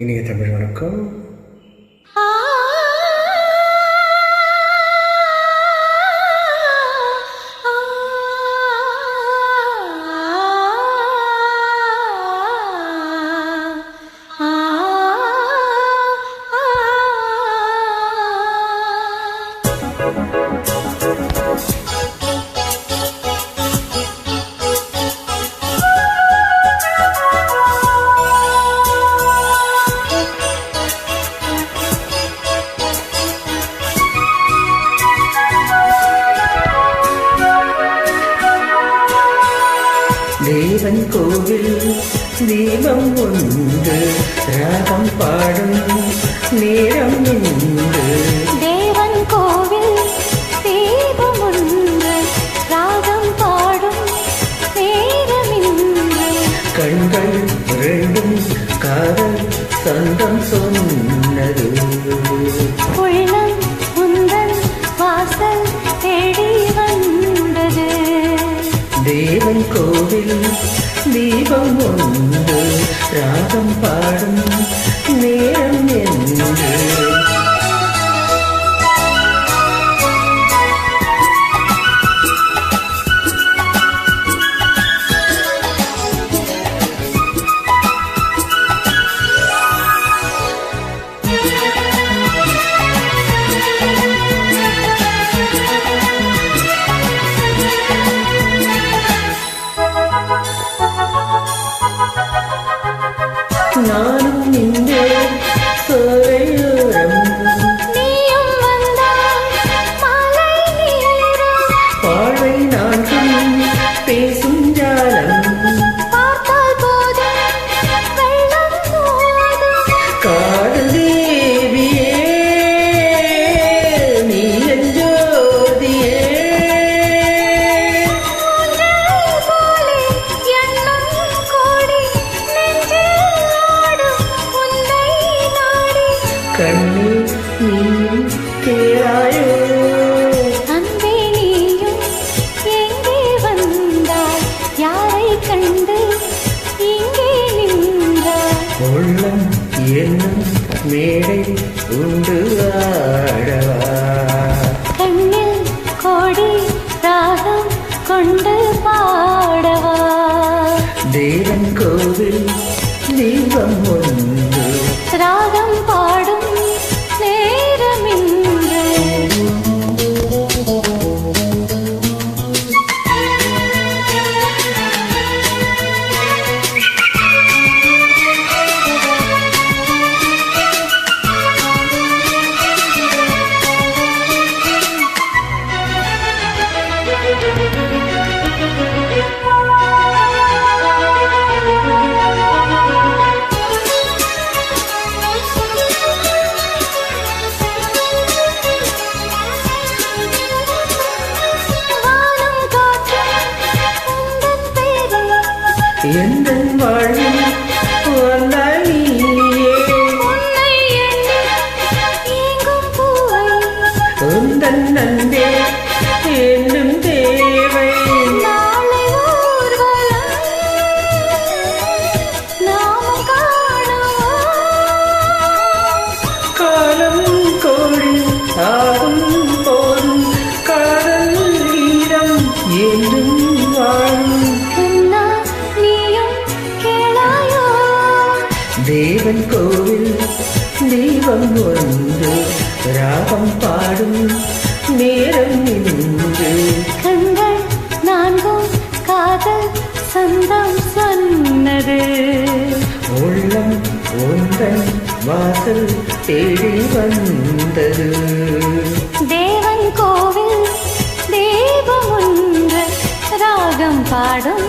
இனிய தமிழ் வணக்கம். தேவன் கோவில் தீபம் உண்டு, ராகம் பாடும் நேரம் உண்டு. தேவன் கோவில் தீபம் உண்டு, ராகம் பாடும் நேரம் உண்டு. கண்கள் ரெண்டும் காதல் சொந்தம் சொன்னது. உள்ளம் உந்தன் வாசல் தேடி வந்தது. தேவன் கோவில் தீபம் உண்டு, ராகம் பாடும் நேரம் என்று. நானும் இங்கே சோரையோரம், நீயும் வந்தால் மாலை நேரம். பாழை நான்கும் பேசும் ஜாலம், பார்த்தால் போதும் வெள்ளம் போதும். காதல் தேவியே நீ என் ஜோதியே. போலே எண்ணம் கோடி நெஞ்சில் ஆடும் உன்னை நாடி. கண்ணீர் நீயும் கேளாயோ, அன்பே நீயும் எங்கே வந்தாய், யாரை கண்டு இங்கே நின்றாய். உள்ளம் என்னும் மேடை உண்டு ஆடவா. கண்ணில் கோடி ராகம் கொண்டு பாடவா. தேவன் கோவில் தீபம் ஒன்று, ராகம் பாடும் நேரமின்று. வானம் காற்றும் உந்தன் பேரை, எந்தன் வாழ்வில் வந்தாய் நீயே. உன்னை எண்ணி ஏங்கும் பூவை, உந்தன் அன்பே என்னும் தேவை. நாளை ஊர்வலம் நாம் காணுவோம். காலம் கோடி ஆகும் போதும் காதல் ஈரம் என்றும் வாழும். கண்ணா நீயும் கேளாயோ, தேவன் கோவில் தீபம் ஒன்று, ராகம் பாடும் நேரம் நின்று. கண்கள் நான்கும் காதல் சொந்தம் சொன்னது. உள்ளம் ஒன்றன் வாசல் தேடி வந்தது. தேவன் கோவில் தீபம் ஒன்று, ராகம் பாடும்